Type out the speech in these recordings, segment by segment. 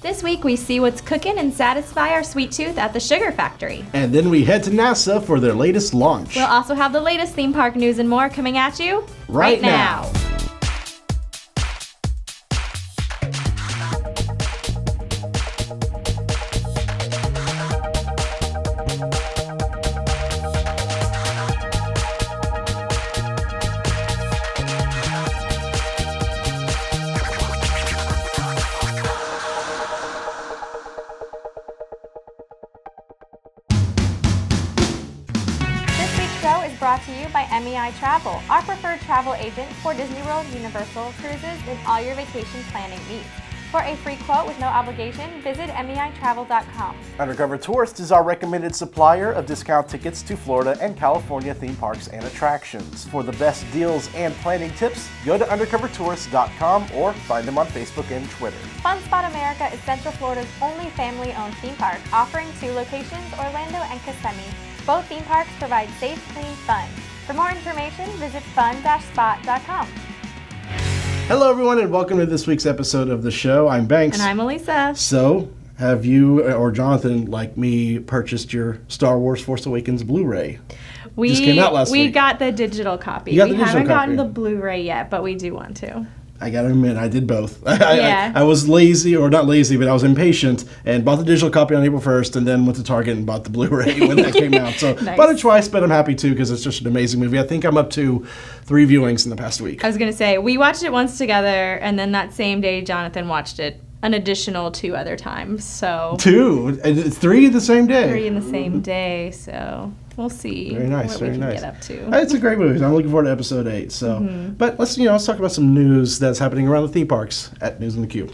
This week we see what's cooking and satisfy our sweet tooth at the Sugar Factory. And then we head to NASA for their latest launch. We'll also have the latest theme park news and more coming at you right now. Brought to you by MEI Travel, our preferred travel agent for Disney World, Universal, cruises, and all your vacation planning needs. For a free quote with no obligation, visit MEItravel.com. Undercover Tourist is our recommended supplier of discount tickets to Florida and California theme parks and attractions. For the best deals and planning tips, go to undercovertourist.com or find them on Facebook and Twitter. Fun Spot America is Central Florida's only family-owned theme park, offering 2 locations, Orlando and Kissimmee. Both theme parks provide safe, clean fun. For more information, visit fun-spot.com. Hello, everyone, and welcome to this week's episode of the show. I'm Banks. And I'm Elisa. So, have you or Jonathan, like me, purchased your Star Wars Force Awakens Blu-ray? Just came out last week. We got the digital copy. We haven't gotten the Blu-ray yet, but we do want to. I gotta admit, I did both. Yeah. I was lazy, or not lazy, but I was impatient and bought the digital copy on April 1st and then went to Target and bought the Blu-ray when that came out. So Nice. Bought it twice, but I'm happy too because it's just an amazing movie. I think I'm up to 3 viewings in the past week. I was going to say, we watched it once together, and then that same day, Jonathan watched it an additional 2 other times. So 2? 3 the same day? 3 in the same day, so we'll see Very nice, what very we can nice. get up to. It's a great movie. I'm looking forward to episode 8. So, But let's talk about some news that's happening around the theme parks at News in the Cube.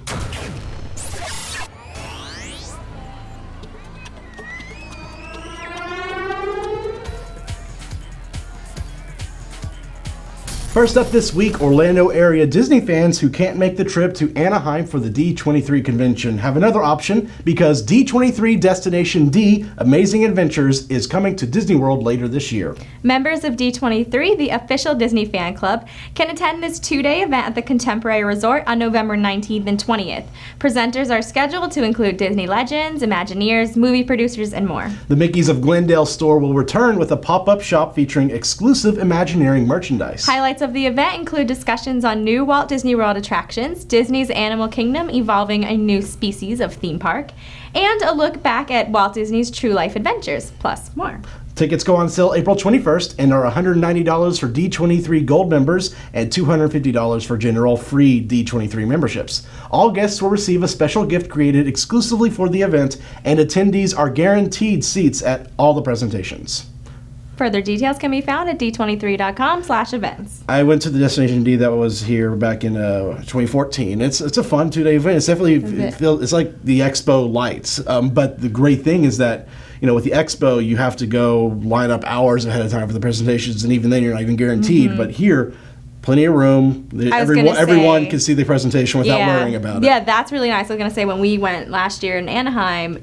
First up this week, Orlando area Disney fans who can't make the trip to Anaheim for the D23 convention have another option because D23 Destination D, Amazing Adventures, is coming to Disney World later this year. Members of D23, the official Disney fan club, can attend this 2-day event at the Contemporary Resort on November 19th and 20th. Presenters are scheduled to include Disney legends, Imagineers, movie producers, and more. The Mickey's of Glendale store will return with a pop-up shop featuring exclusive Imagineering merchandise. Highlights of the event include discussions on new Walt Disney World attractions, Disney's Animal Kingdom evolving a new species of theme park, and a look back at Walt Disney's True Life Adventures, plus more. Tickets go on sale April 21st and are $190 for D23 Gold members and $250 for general free D23 memberships. All guests will receive a special gift created exclusively for the event, and attendees are guaranteed seats at all the presentations. Further details can be found at d23.com/events. I went to the Destination D that was here back in 2014. It's a fun 2-day event. It's definitely it's like the Expo lights. But the great thing is that with the Expo you have to go line up hours ahead of time for the presentations, and even then you're not even guaranteed. But here, plenty of room. Everyone can see the presentation without worrying about it. Yeah, that's really nice. I was gonna say when we went last year in Anaheim,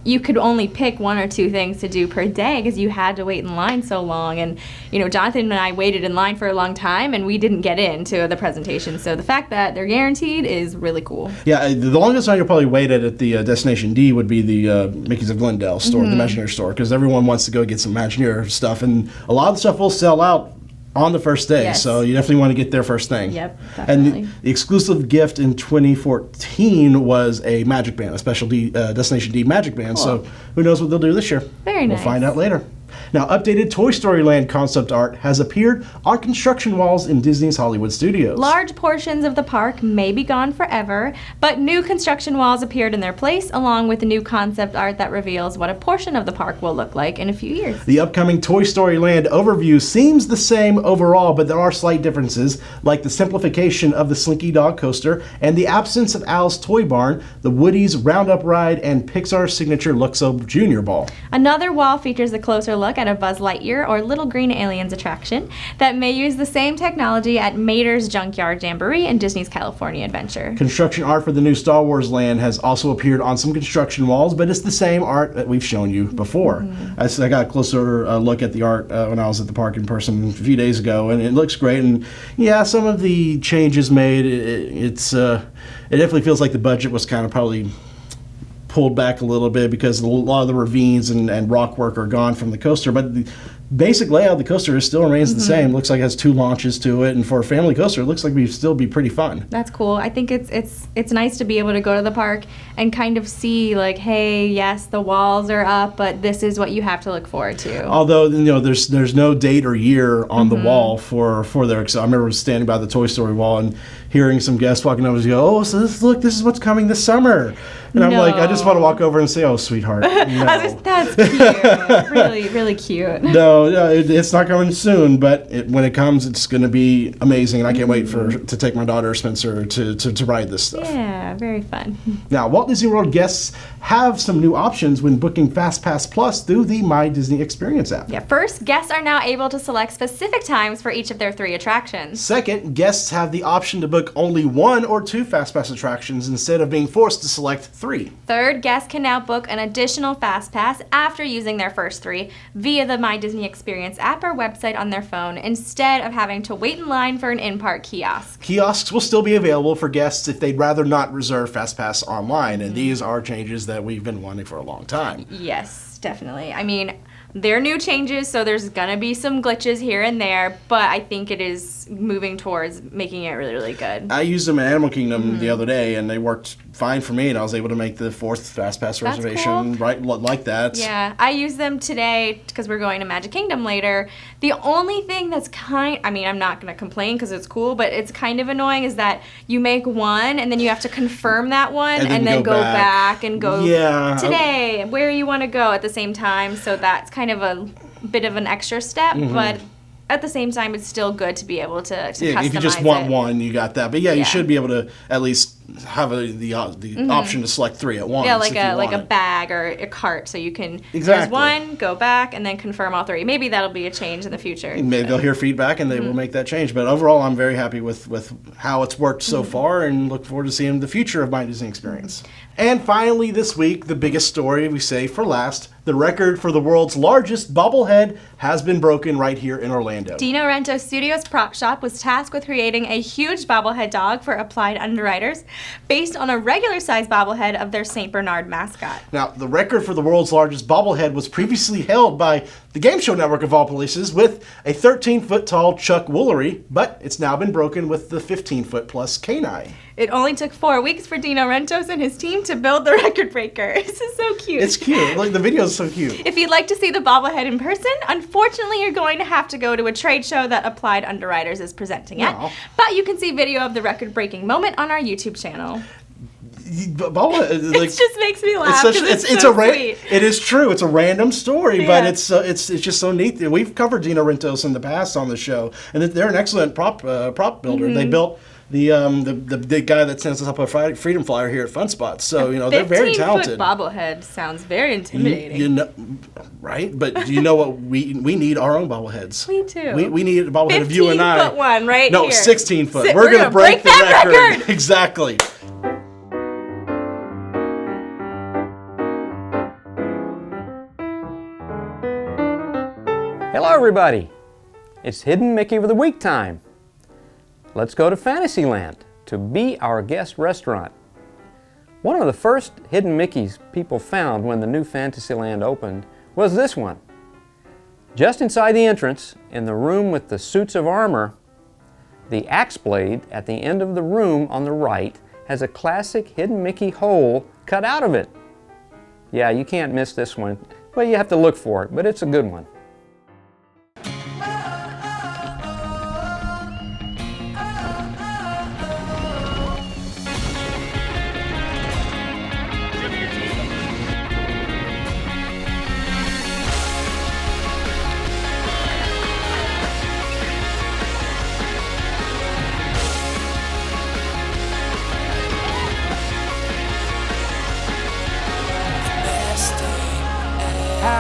you could only pick 1 or 2 things to do per day because you had to wait in line so long. And, Jonathan and I waited in line for a long time and we didn't get into the presentation. So the fact that they're guaranteed is really cool. Yeah, the longest time you'll probably wait at the Destination D would be the Mickey's of Glendale store, the Imagineer store, because everyone wants to go get some Imagineer stuff. And a lot of the stuff will sell out on the first day, so you definitely want to get there first thing. Yep, definitely. And the exclusive gift in 2014 was a Magic Band, a special Destination D Magic Band. Cool. So who knows what they'll do this year? Very nice. We'll find out later. Now, updated Toy Story Land concept art has appeared on construction walls in Disney's Hollywood Studios. Large portions of the park may be gone forever, but new construction walls appeared in their place, along with new concept art that reveals what a portion of the park will look like in a few years. The upcoming Toy Story Land overview seems the same overall, but there are slight differences, like the simplification of the Slinky Dog coaster and the absence of Al's Toy Barn, the Woody's Roundup Ride, and Pixar's signature Luxo Junior Ball. Another wall features a closer look at at a Buzz Lightyear or Little Green Aliens attraction that may use the same technology at Mater's Junkyard Jamboree and Disney's California Adventure. Construction art for the new Star Wars land has also appeared on some construction walls, but it's the same art that we've shown you before. I got a closer look at the art when I was at the park in person a few days ago, and it looks great. And yeah, some of the changes made, it definitely feels like the budget was kind of probably pulled back a little bit because a lot of the ravines and rock work are gone from the coaster, but the basic layout of the coaster still remains the same. Looks like it has 2 launches to it, and for a family coaster, it looks like we'd still be pretty fun. That's cool. I think it's nice to be able to go to the park and kind of see, like, hey, yes, the walls are up, but this is what you have to look forward to. Although, you know, there's no date or year on the wall for their. So I remember standing by the Toy Story wall and hearing some guests walking over and go, "Oh, so this is what's coming this summer." And I'm like, I just want to walk over and say, "Oh, sweetheart." No. That's cute. Really, really cute. No, it's not coming soon, but when it comes, it's going to be amazing, and I can't wait to take my daughter Spencer to ride this stuff. Yeah, very fun. Now, Walt Disney World guests have some new options when booking FastPass Plus through the My Disney Experience app. Yeah, first, guests are now able to select specific times for each of their 3 attractions. Second, guests have the option to book only 1 or 2 FastPass attractions instead of being forced to select 3. Third, guests can now book an additional FastPass after using their first 3 via the My Disney Experience app or website on their phone instead of having to wait in line for an in-park kiosk. Kiosks will still be available for guests if they'd rather not reserve FastPass online, and these are changes that we've been wanting for a long time. Yes, definitely. I mean, they're new changes, so there's gonna be some glitches here and there, but I think it is moving towards making it really, really good. I used them in Animal Kingdom the other day, and they worked fine for me, and I was able to make the 4th FastPass reservation right like that. Yeah, I used them today because we're going to Magic Kingdom later. The only thing that's I'm not going to complain because it's cool, but it's kind of annoying is that you make one, and then you have to confirm that one, and then go back and go today, where you want to go at the same time, so that's kind of a bit of an extra step, but at the same time, it's still good to be able to customize if you just want one, you got that. But you should be able to at least have the option to select 3 at once. Yeah, like a bag or a cart, so you can use one, go back, and then confirm all 3. Maybe that'll be a change in the future. Maybe they'll hear feedback and they will make that change. But overall, I'm very happy with how it's worked so far, and look forward to seeing the future of My Disney Experience. And finally, this week, the biggest story we save for last. The record for the world's largest bobblehead has been broken right here in Orlando. Dino Rentos Studios prop shop was tasked with creating a huge bobblehead dog for Applied Underwriters based on a regular-sized bobblehead of their St. Bernard mascot. Now, the record for the world's largest bobblehead was previously held by the Game Show Network of all places with a 13-foot-tall Chuck Woolery, but it's now been broken with the 15-foot-plus canine. It only took 4 weeks for Dino Rentos and his team to build the record breaker. This is so cute. It's cute. Like, the video is so cute. If you'd like to see the bobblehead in person, unfortunately you're going to have to go to a trade show that Applied Underwriters is presenting at. But you can see video of the record-breaking moment on our YouTube channel. It just makes me laugh. It's so sweet. It is true. It's a random story, but it's just so neat. We've covered Dino Rentos in the past on the show, and they're an excellent prop builder. They built the guy that sends us up a freedom flyer here at Fun Spots. So they're very talented. 15-foot bobblehead sounds very intimidating. Right? But you know what? We need our own bobbleheads. We do. We need a bobblehead of you and I. 15-foot one right here. No, 16 foot. We're gonna break that record. Exactly. Hello everybody, it's Hidden Mickey of the Week time. Let's go to Fantasyland to Be Our Guest restaurant. One of the first Hidden Mickeys people found when the new Fantasyland opened was this one. Just inside the entrance, in the room with the suits of armor, the axe blade at the end of the room on the right has a classic Hidden Mickey hole cut out of it. Yeah, you can't miss this one. Well, you have to look for it, but it's a good one.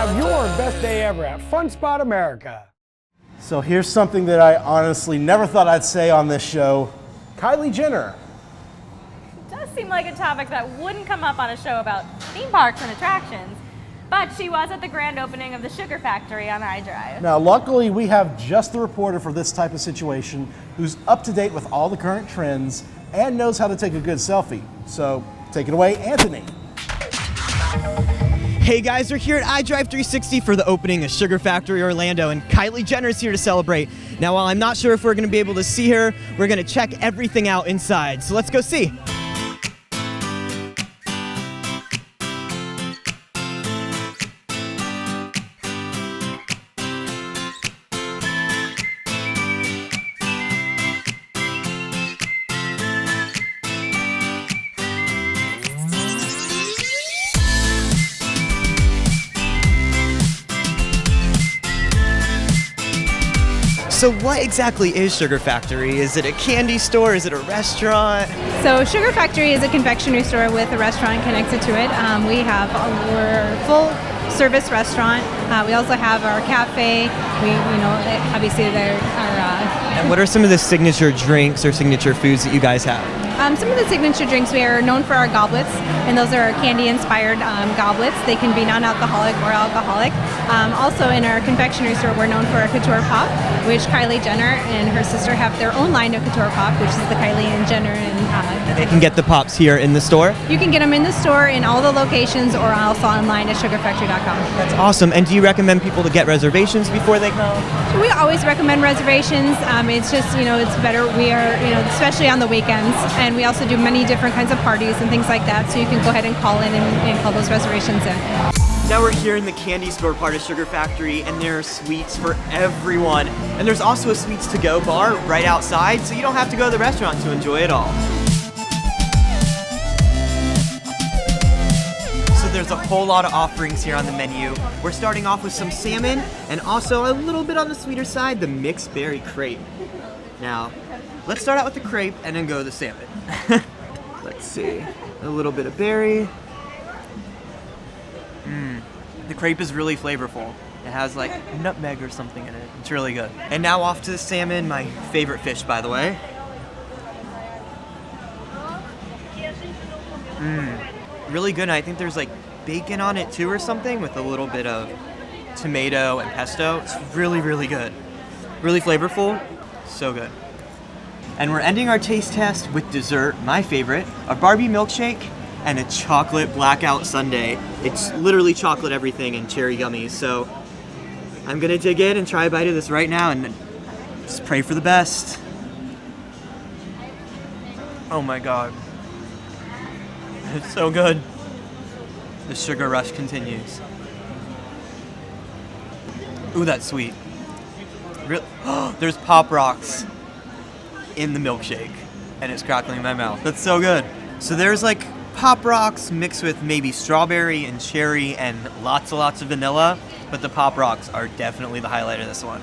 Have your best day ever at Fun Spot America. So here's something that I honestly never thought I'd say on this show. Kylie Jenner. It does seem like a topic that wouldn't come up on a show about theme parks and attractions, but she was at the grand opening of the Sugar Factory on iDrive. Now, luckily, we have just the reporter for this type of situation who's up to date with all the current trends and knows how to take a good selfie. So take it away, Anthony. Hey guys, we're here at iDrive 360 for the opening of Sugar Factory Orlando, and Kylie Jenner is here to celebrate. Now, while I'm not sure if we're going to be able to see her, we're going to check everything out inside. So let's go see. So what exactly is Sugar Factory? Is it a candy store? Is it a restaurant? So Sugar Factory is a confectionery store with a restaurant connected to it. We have our full service restaurant. We also have our cafe. Obviously there are. And what are some of the signature drinks or signature foods that you guys have? Some of the signature drinks, we are known for our goblets, and those are candy-inspired goblets. They can be non-alcoholic or alcoholic. Also in our confectionery store, we're known for our Couture Pop, which Kylie Jenner and her sister have their own line of Couture Pop, which is the Kylie and Jenner. And they can get the pops here in the store? You can get them in the store in all the locations or also online at sugarfactory.com. That's awesome. And do you recommend people to get reservations before they come? We always recommend reservations. It's just, it's better. We are, especially on the weekends. And we also do many different kinds of parties and things like that. So you can go ahead and call in and call those reservations in. Now we're here in the candy store part of Sugar Factory, and there are sweets for everyone. And there's also a sweets to go bar right outside, so you don't have to go to the restaurant to enjoy it all. So there's a whole lot of offerings here on the menu. We're starting off with some salmon, and also a little bit on the sweeter side, the mixed berry crepe. Now, let's start out with the crepe and then go to the salmon. Let's see, a little bit of berry. The crepe is really flavorful. It has like nutmeg or something in it. It's really good. And now off to the salmon, my favorite fish, by the way. Really good. And I think there's like bacon on it too or something with a little bit of tomato and pesto. It's really, really good. Really flavorful. So good. And we're ending our taste test with dessert, my favorite, a Barbie milkshake and a chocolate blackout sundae. It's literally chocolate everything and cherry gummies. So I'm gonna dig in and try a bite of this right now and just pray for the best. Oh my God. It's so good. The sugar rush continues. Ooh, that's sweet. There's Pop Rocks in the milkshake and it's crackling in my mouth. That's so good. So there's like Pop Rocks mixed with maybe strawberry and cherry and lots of vanilla, but the Pop Rocks are definitely the highlight of this one.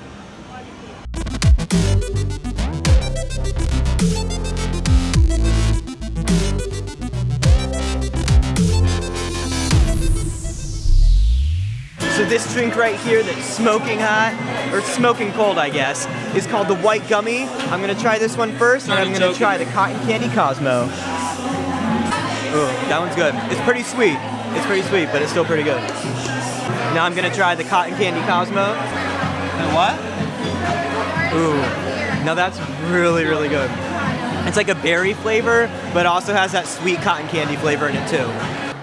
So this drink right here that's smoking hot, or smoking cold I guess, is called the White Gummy. I'm gonna try this one first, and I'm gonna try the Cotton Candy Cosmo. Ooh, that one's good. It's pretty sweet. It's pretty sweet, but it's still pretty good. Now I'm gonna try the Cotton Candy Cosmo. And what? Ooh, now that's really, really good. It's like a berry flavor, but also has that sweet cotton candy flavor in it too.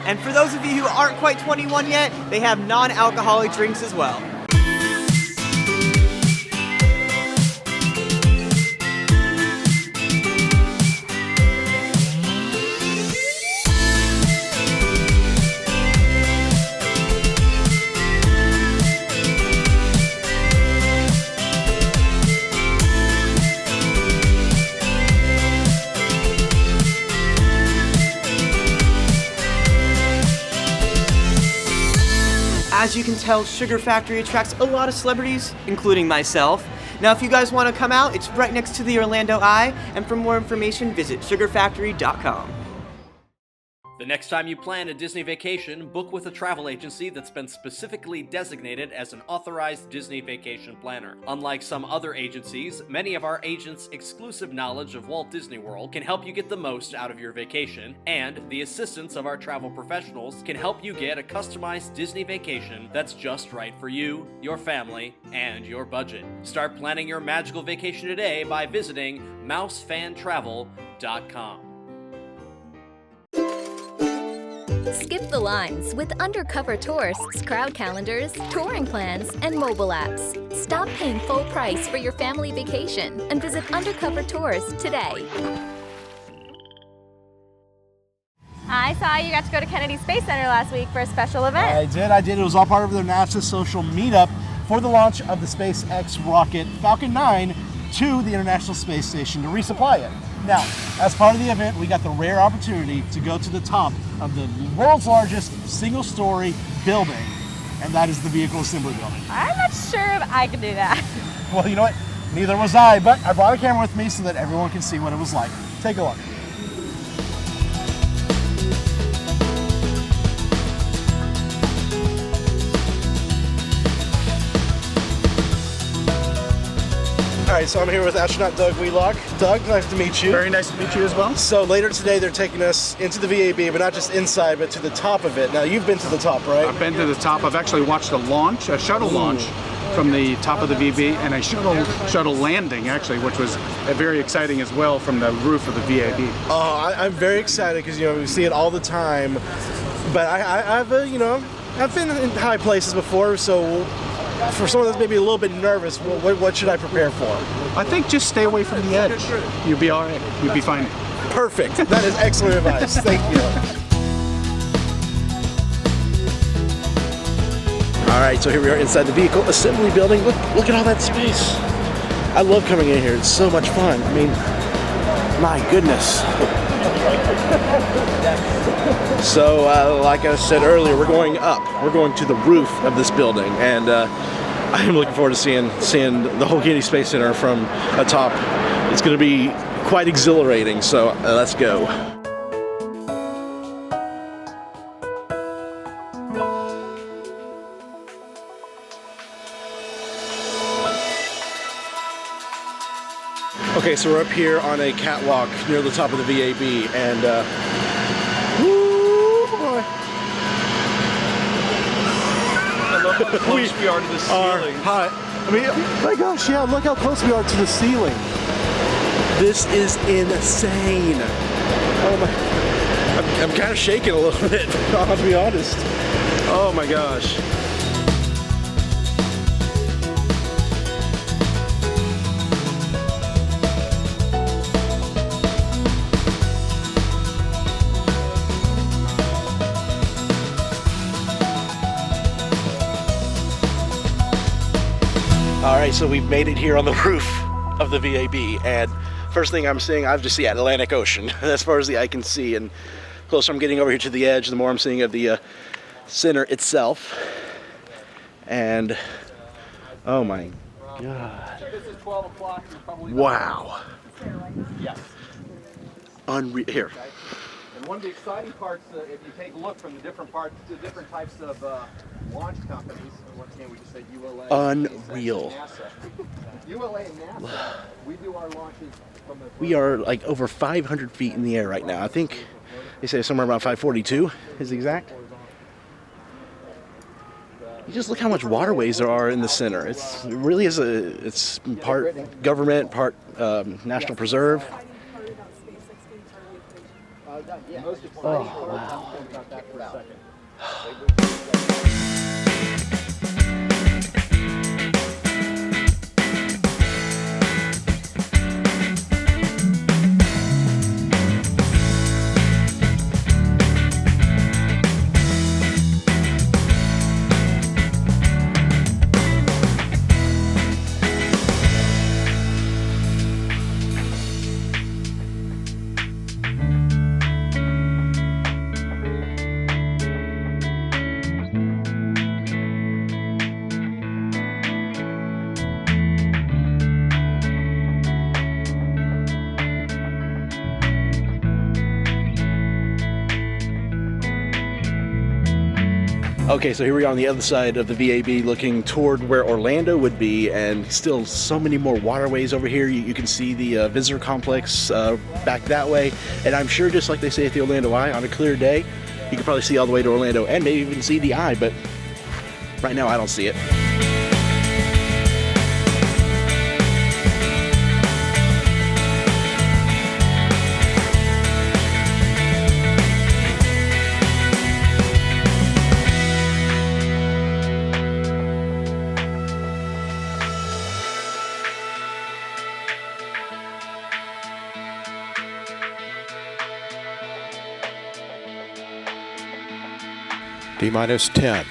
And for those of you who aren't quite 21 yet, they have non-alcoholic drinks as well. As you can tell, Sugar Factory attracts a lot of celebrities, including myself. Now, if you guys want to come out, it's right next to the Orlando Eye, and for more information, visit sugarfactory.com. The next time you plan a Disney vacation, book with a travel agency that's been specifically designated as an authorized Disney vacation planner. Unlike some other agencies, many of our agents' exclusive knowledge of Walt Disney World can help you get the most out of your vacation, and the assistance of our travel professionals can help you get a customized Disney vacation that's just right for you, your family, and your budget. Start planning your magical vacation today by visiting mousefantravel.com. Skip the lines with undercover tourists, crowd calendars, touring plans, and mobile apps. Stop paying full price for your family vacation and visit Undercover Tours today. I saw you got to go to Kennedy Space Center last week for a special event. I did. It was all part of their NASA social meetup for the launch of the SpaceX rocket Falcon 9 to the International Space Station to resupply it. Now, as part of the event, we got the rare opportunity to go to the top of the world's largest single-story building, and that is the Vehicle Assembly Building. I'm not sure if I can do that. Well, you know what? Neither was I, but I brought a camera with me so that everyone can see what it was like. Take a look. All right, so I'm here with astronaut Doug Wheelock. Doug, nice to meet you. Very nice to meet you as well. So later today, they're taking us into the VAB, but not just inside, but to the top of it. Now, you've been to the top, right? I've been to the top. I've actually watched a launch, a shuttle launch from the top of the VB, and a shuttle landing, actually, which was very exciting as well from the roof of the VAB. Oh, I'm very excited because, we see it all the time. But I've been in high places before, so for someone that's maybe a little bit nervous, what should I prepare for? I think just stay away from the edge. You'll be all right. You'll be fine. Perfect. That is excellent advice. Thank you. All right, so here we are inside the Vehicle Assembly Building. Look at all that space. I love coming in here. It's so much fun. I mean, my goodness. So, like I said earlier, we're going up. We're going to the roof of this building, and I am looking forward to seeing the whole Kennedy Space Center from atop. It's going to be quite exhilarating, so let's go. Okay, so we're up here on a catwalk near the top of the VAB, and woo boy. I love how close we are to the ceiling. Hi. I mean, my gosh, yeah, look how close we are to the ceiling. This is insane. Oh my, I'm kind of shaking a little bit, I'll be honest. Oh my gosh. All right, so we've made it here on the roof of the VAB, and first thing I'm seeing, I just see Atlantic Ocean as far as the eye can see, and the closer I'm getting over here to the edge, the more I'm seeing of the center itself. And oh my God! Wow! Yeah. Unreal. Here. And one of the exciting parts, if you take a look from the different types of launch companies, once again we just say ULA. Unreal. ULA and NASA, we do our launches from the... We are like over 500 feet in the air right now. I think they say somewhere around 542 is exact. You just look how much waterways there are in the center. It really is it's part government, part national preserve. Oh, wow. Okay, so here we are on the other side of the VAB looking toward where Orlando would be, and still so many more waterways over here. You can see the visitor complex back that way, and I'm sure just like they say at the Orlando Eye, on a clear day, you can probably see all the way to Orlando and maybe even see the Eye, but right now I don't see it. D-minus 10,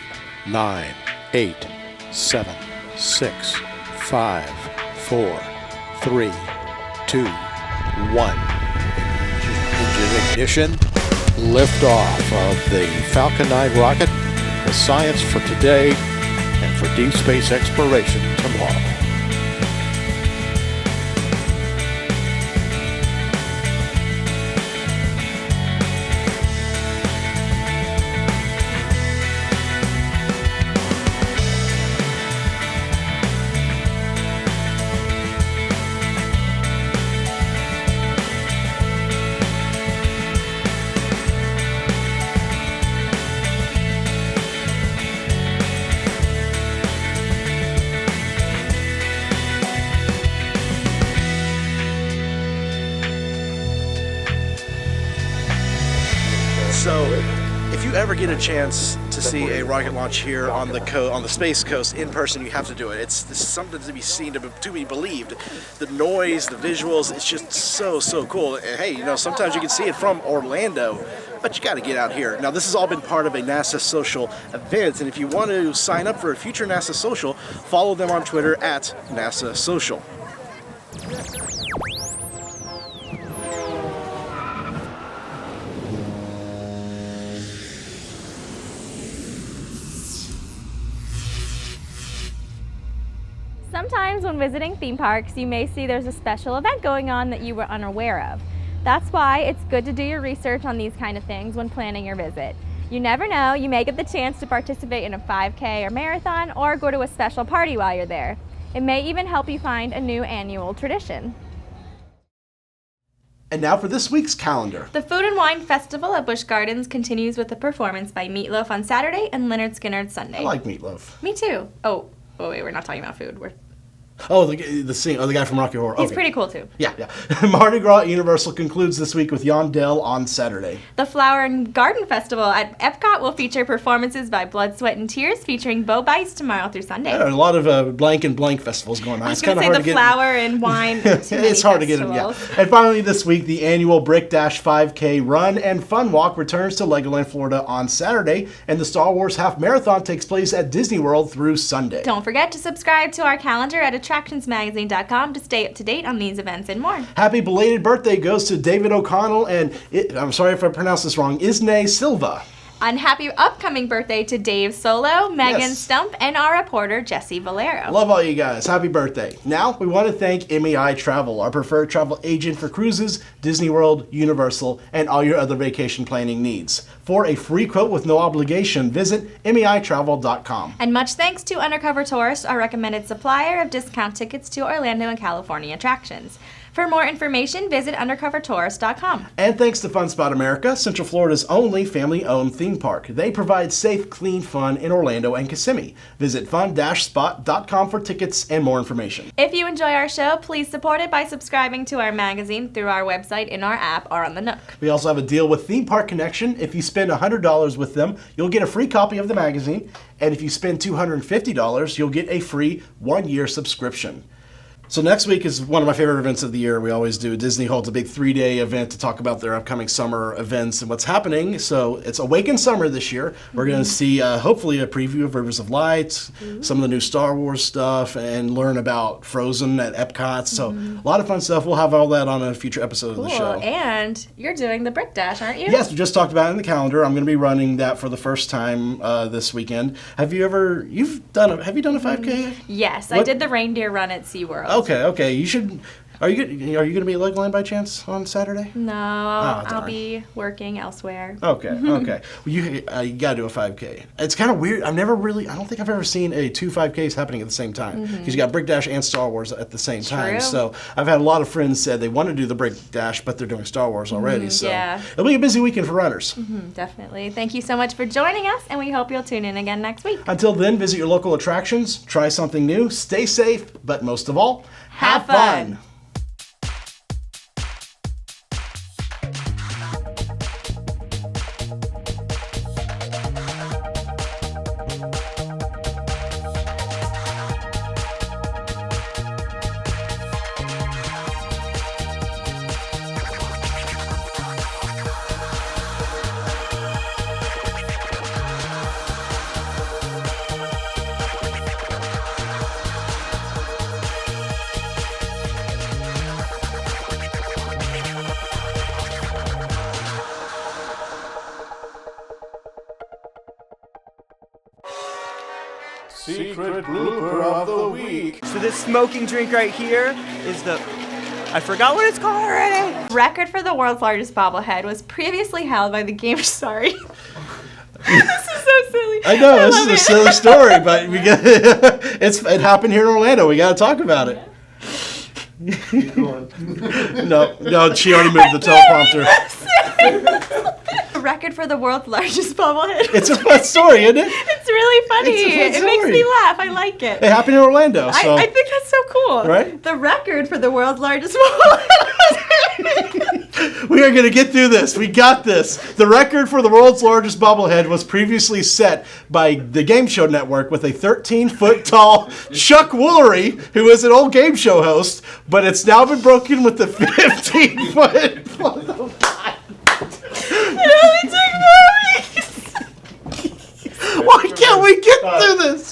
9, 8, 7, 6, 5, 4, 3, 2, 1. Engine ignition, liftoff of the Falcon 9 rocket with science for today and for deep space exploration tomorrow. So, if you ever get a chance to see a rocket launch here on the Space Coast in person, you have to do it. It's something to be seen, to be believed. The noise, the visuals, it's just so cool. And hey, you know, sometimes you can see it from Orlando, but you got to get out here. Now, this has all been part of a NASA Social event, and if you want to sign up for a future NASA Social, follow them on Twitter at NASA Social. Sometimes when visiting theme parks, you may see there's a special event going on that you were unaware of. That's why it's good to do your research on these kind of things when planning your visit. You never know, you may get the chance to participate in a 5K or marathon or go to a special party while you're there. It may even help you find a new annual tradition. And now for this week's calendar. The Food and Wine Festival at Busch Gardens continues with a performance by Meatloaf on Saturday and Lynyrd Skynyrd Sunday. I like Meatloaf. Me too. Oh wait, we're not talking about food. The guy from Rocky Horror. He's okay. pretty cool too. Yeah. Mardi Gras Universal concludes this week with Yondell on Saturday. The Flower and Garden Festival at Epcot will feature performances by Blood, Sweat, and Tears featuring Bo Bice tomorrow through Sunday. Yeah, a lot of blank and blank festivals going on. I was going to say the flower and wine. It's hard to get them, yeah. And finally this week, the annual Brick Dash 5K Run and Fun Walk returns to Legoland, Florida on Saturday, and the Star Wars Half Marathon takes place at Disney World through Sunday. Don't forget to subscribe to our calendar at attractionsmagazine.com to stay up to date on these events and more. Happy belated birthday goes to David O'Connell and, I'm sorry if I pronounced this wrong, Isne Silva. And happy upcoming birthday to Dave Solo, Megan Stump, and our reporter, Jesse Valero. Love all you guys. Happy birthday. Now, we want to thank MEI Travel, our preferred travel agent for cruises, Disney World, Universal, and all your other vacation planning needs. For a free quote with no obligation, visit MEItravel.com. And much thanks to Undercover Tourist, our recommended supplier of discount tickets to Orlando and California attractions. For more information, visit undercovertourist.com. And thanks to Fun Spot America, Central Florida's only family-owned theme park. They provide safe, clean fun in Orlando and Kissimmee. Visit fun-spot.com for tickets and more information. If you enjoy our show, please support it by subscribing to our magazine through our website, in our app, or on the Nook. We also have a deal with Theme Park Connection. If you spend $100 with them, you'll get a free copy of the magazine. And if you spend $250, you'll get a free 1-year subscription. So next week is one of my favorite events of the year. We always do. Disney holds a big 3-day event to talk about their upcoming summer events and what's happening. So it's Awaken Summer this year. We're going to see hopefully a preview of Rivers of Light, some of the new Star Wars stuff, and learn about Frozen at Epcot. So a lot of fun stuff. We'll have all that on a future episode of the show. And you're doing the Brick Dash, aren't you? Yes, we just talked about it in the calendar. I'm going to be running that for the first time this weekend. Have you done a 5K? Yes, I did the reindeer run at SeaWorld. Okay, you should Are you going to be at Legoland by chance on Saturday? No, I'll darn. be working elsewhere. Okay. Well, you got to do a 5K. It's kind of weird. I don't think I've ever seen two 5Ks happening at the same time. Because you got Brick Dash and Star Wars at the same time. True. So I've had a lot of friends said they want to do the Brick Dash, but they're doing Star Wars already. So it'll be a busy weekend for runners. Definitely. Thank you so much for joining us, and we hope you'll tune in again next week. Until then, visit your local attractions, try something new, stay safe, but most of all, have fun. Secret blooper of the week. So this smoking drink right here is I forgot what it's called already. Record for the world's largest bobblehead was previously held by the game. Sorry. This is so silly. I know, this is a silly story, but it happened here in Orlando. We got to talk about it. No, she already moved the teleprompter. The record for the world's largest bobblehead. It's a fun story, isn't it? It's really funny. It makes me laugh. I like it. It happened in Orlando. So. I think that's so cool. Right? The record for the world's largest bobblehead. We are going to get through this. We got this. The record for the world's largest bobblehead was previously set by the Game Show Network with a 13-foot tall Chuck Woolery, who is an old game show host, but it's now been broken with the 15-foot. It only took 4 weeks. Why can't we get through this?